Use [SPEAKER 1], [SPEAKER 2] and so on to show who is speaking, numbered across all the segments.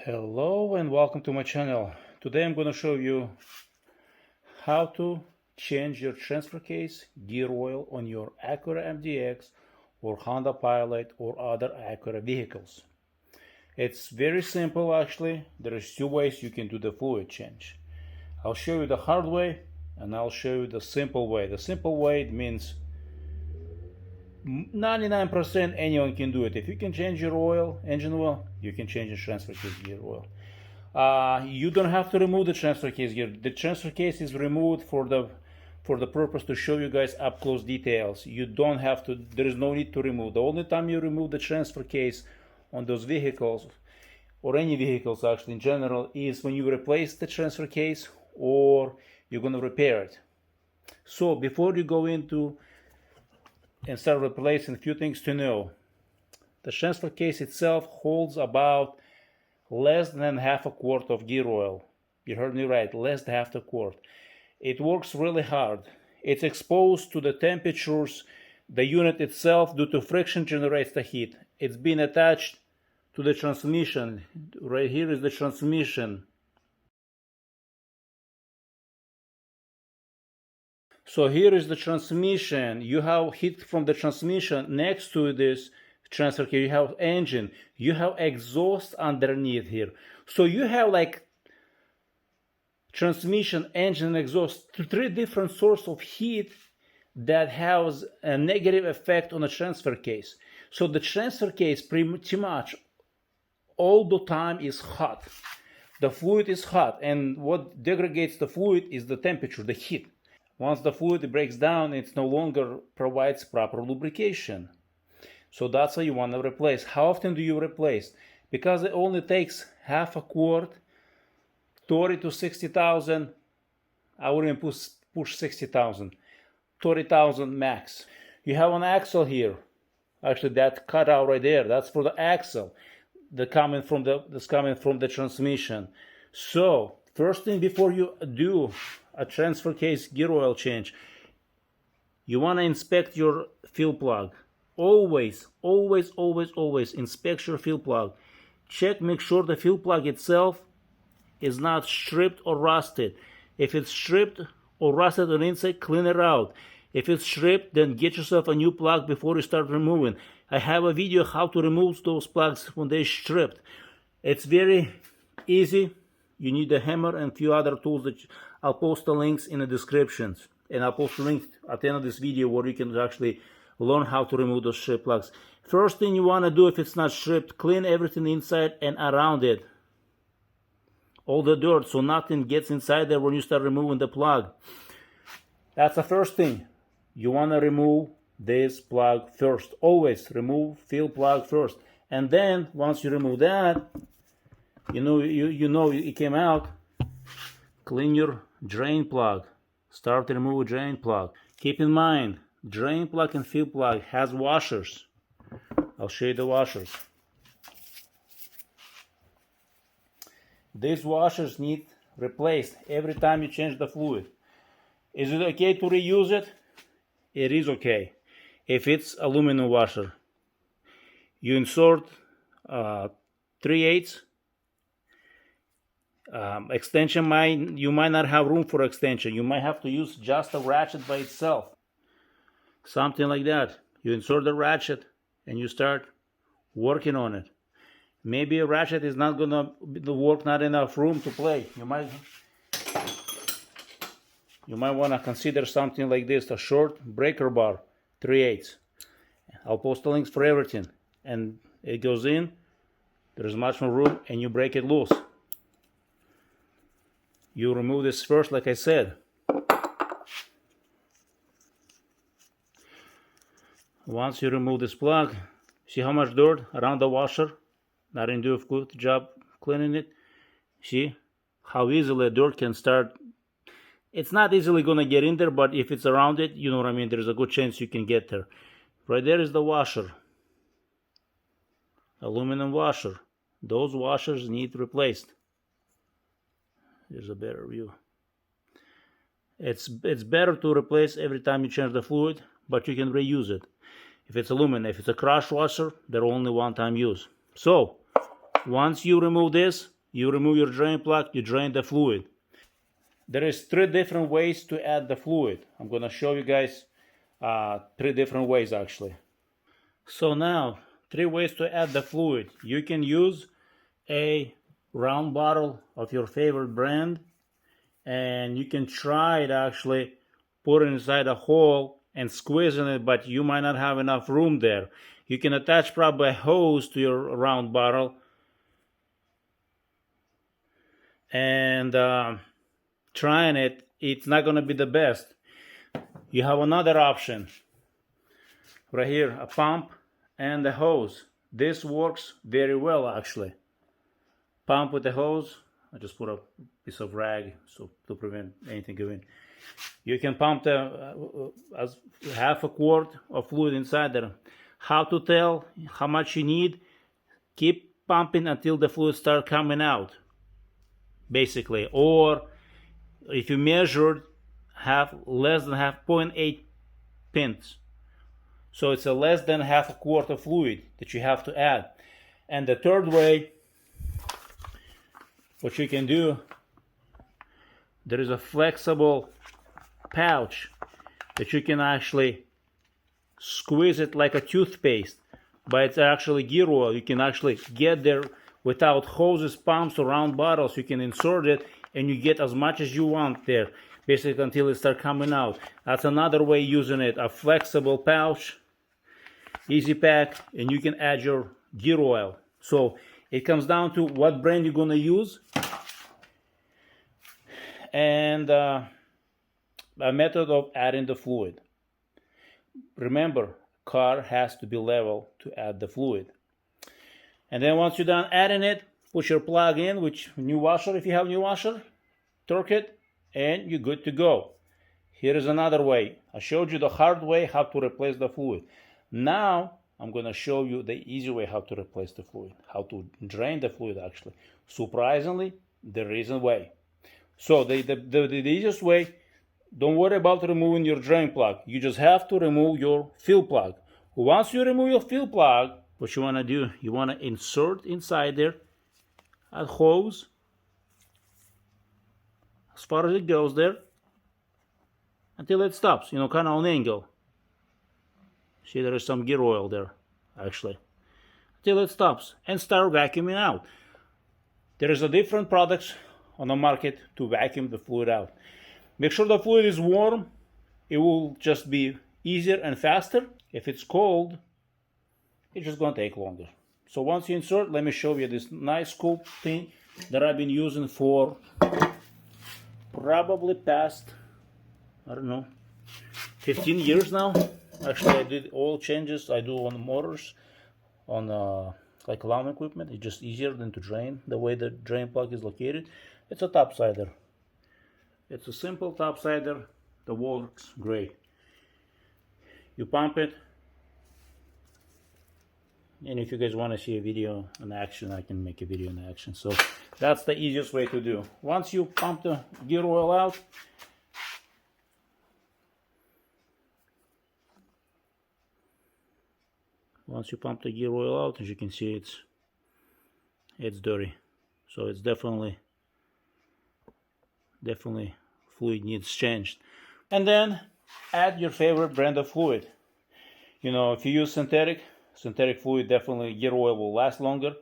[SPEAKER 1] Hello and welcome to my channel. Today I'm going to show you how to change your transfer case gear oil on your Acura MDX or Honda Pilot or other Acura vehicles. It's very simple actually. There is two ways you can do the fluid change. I'll show you the hard way and I'll show you the simple way. The simple way means 99% anyone can do it. If you can change your oil, engine oil, you can change your transfer case gear oil. You don't have to remove the transfer case gear. The transfer case is removed for the purpose to show you guys up close details. You don't have to. There is no need to remove. The only time you remove the transfer case on those vehicles, or any vehicles actually in general, is when you replace the transfer case or you're going to repair it. So before you go into and start replacing, a few things to know. The transfer case itself holds about less than half a quart of gear oil. You heard me right, less than half a quart. It works really hard. It's exposed to the temperatures. The unit itself, due to friction, generates the heat. It's been attached to the transmission. Right here is the transmission. So here is the transmission. You have heat from the transmission. Next to this transfer case, you have engine. You have exhaust underneath here. So you have like transmission, engine, exhaust, three different sources of heat that has a negative effect on the transfer case. So the transfer case pretty much all the time is hot. The fluid is hot, and what degrades the fluid is the temperature, the heat. Once the fluid breaks down, it no longer provides proper lubrication. So that's how you want to replace. How often do you replace? Because it only takes half a quart, 30 to 60,000. I wouldn't push 60,000. 30,000 max. You have an axle here. Actually, that cut out right there, that's for the axle. That's coming from the transmission. So first thing before you do a transfer case gear oil change, you want to inspect your fuel plug. Always inspect your fuel plug. Check, make sure the fuel plug itself is not stripped or rusted. If it's stripped or rusted on the inside, clean it out. If it's stripped, then get yourself a new plug before you start removing. I have a video how to remove those plugs when they're stripped. It's very easy. You need a hammer and a few other tools that I'll post the links in the descriptions. And I'll post the link at the end of this video where you can actually learn how to remove those strip plugs. First thing you want to do, if it's not stripped, clean everything inside and around it. All the dirt, so nothing gets inside there when you start removing the plug. That's the first thing. You want to remove this plug first. Always remove fuel plug first. And then, once you remove that, you know it came out, clean your drain plug. Start to remove drain plug. Keep in mind, drain plug and fuel plug has washers. I'll show you the washers. These washers need replaced every time you change the fluid. Is it okay to reuse it? It is okay. If it's aluminum washer, you insert 3/8. Extension, you might not have room for extension. You might have to use just a ratchet by itself. Something like that. You insert the ratchet and you start working on it. Maybe a ratchet is not gonna work, not enough room to play. You might want to consider something like this, a short breaker bar, 3/8. I'll post the links for everything. And it goes in, there's much more room, and you break it loose. You remove this first, like I said. Once you remove this plug, see how much dirt around the washer? I didn't do a good job cleaning it. See how easily dirt can start. It's not easily going to get in there, but if it's around it, you know what I mean, there's a good chance you can get there. Right there is the washer. Aluminum washer. Those washers need replaced. Here's a better view. It's better to replace every time you change the fluid, but you can reuse it. If it's aluminum, if it's a crush washer, they're only one-time use. So, once you remove this, you remove your drain plug, you drain the fluid. There is 3 different ways to add the fluid. I'm gonna show you guys 3 different ways actually. So now, 3 ways to add the fluid. You can use a round bottle of your favorite brand, and you can try it actually, put it inside a hole and squeeze in it, but you might not have enough room there. You can attach probably a hose to your round bottle, and trying it, it's not going to be the best. You have another option right here, a pump and a hose. This works very well actually. Pump with the hose. I just put a piece of rag so to prevent anything going. You can pump the half a quart of fluid inside there. How to tell how much you need? Keep pumping until the fluid starts coming out, basically. Or if you measured less than 0.8 pints, so it's a less than half a quart of fluid that you have to add. And the third way, what you can do, there is a flexible pouch that you can actually squeeze it like a toothpaste, but it's actually gear oil. You can actually get there without hoses, pumps, or round bottles. You can insert it and you get as much as you want there, basically until it starts coming out. That's another way using it, a flexible pouch, easy pack, and you can add your gear oil. So it comes down to what brand you're going to use and a method of adding the fluid. Remember, car has to be level to add the fluid. And then once you're done adding it, put your plug in with new washer if you have new washer, torque it, and you're good to go. Here is another way. I showed you the hard way how to replace the fluid. Now I'm going to show you the easy way how to replace the fluid, how to drain the fluid actually. Surprisingly, there is a way. So the easiest way, don't worry about removing your drain plug. You just have to remove your fill plug. Once you remove your fill plug, what you want to do, you want to insert inside there a hose as far as it goes there until it stops, kind of on angle. See, there is some gear oil there actually, until it stops, and start vacuuming out. There is a different products on the market to vacuum the fluid out. Make sure the fluid is warm. It will just be easier and faster. If it's cold, it's just going to take longer. So once you insert, let me show you this nice cool thing that I've been using for probably past, 15 years now. Actually, I did oil changes. I do on motors, on like lawn equipment. It's just easier than to drain the way the drain plug is located. It's a topsider. It's a simple topsider that works great. You pump it, and if you guys want to see a video in action, I can make a video in action. So that's the easiest way to do. Once you pump the gear oil out, as you can see, it's dirty. So it's definitely fluid needs changed. And then add your favorite brand of fluid. If you use synthetic fluid, definitely gear oil will last longer,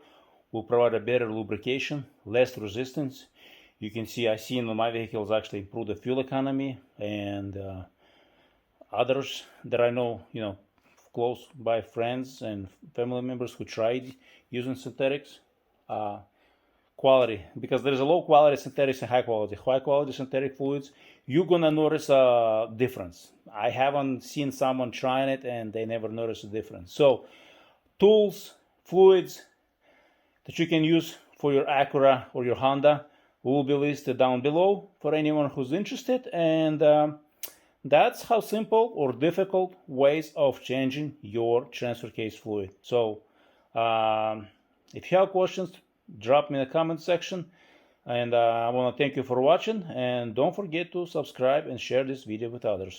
[SPEAKER 1] will provide a better lubrication, less resistance. You can see, I see in my vehicles actually improve the fuel economy, and others that I know, close by friends and family members who tried using synthetics, quality, because there is a low quality synthetics and high quality synthetic fluids, you're gonna notice a difference. I haven't seen someone trying it and they never notice a difference. So tools, fluids that you can use for your Acura or your Honda will be listed down below for anyone who's interested. And that's how simple or difficult ways of changing your transfer case fluid. So if you have questions, drop me in the comment section. And I want to thank you for watching, and don't forget to subscribe and share this video with others.